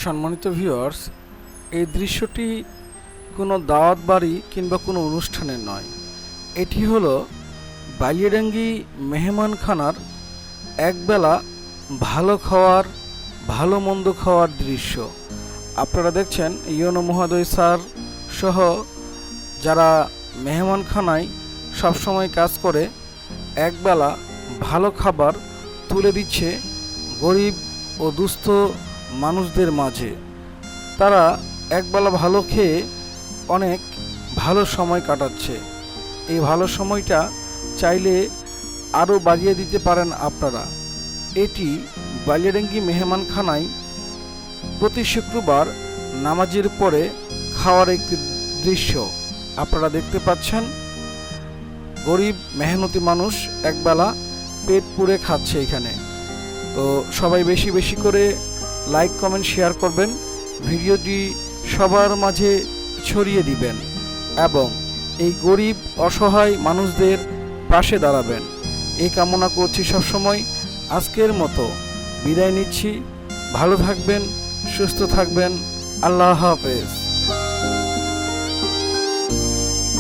সম্মানিত ভিউয়ার্স, এই দৃশ্যটি কোনো দাওয়াত বাড়ি কিংবা কোনো অনুষ্ঠানের নয়। এটি হলো বালিয়াডাঙ্গি মেহমানখানার একবেলা ভালো খাওয়ার, ভালো মন্দ খাওয়ার দৃশ্য। আপনারা দেখছেন ইউনো মহোদয় স্যার সহ যারা মেহমানখানায় সবসময় কাজ করে একবেলা ভালো খাবার তুলে দিচ্ছে গরিব ও দুস্থ মানুষদের মাঝে। তারা একবেলা ভালো খেয়ে অনেক ভালো সময় কাটাচ্ছে। এই ভালো সময়টা চাইলে আরও বাড়িয়ে দিতে পারেন আপনারা। এটি বালিয়াডাঙ্গি মেহমানখানায় প্রতি শুক্রবার নামাজের পরে খাওয়ার একটি দৃশ্য আপনারা দেখতে পাচ্ছেন। গরিব মেহনতি মানুষ একবেলা পেট পুরে খাচ্ছে এখানে। তো সবাই বেশি বেশি করে লাইক, কমেন্ট, শেয়ার করবেন, ভিডিওটি সবার মাঝে ছড়িয়ে দিবেন এবং এই গরিব অসহায় মানুষদের পাশে দাঁড়াবেন, এই কামনা করছি সবসময়। আজকের মতো বিদায় নিচ্ছি। ভালো থাকবেন, সুস্থ থাকবেন। আল্লাহ হাফেজ।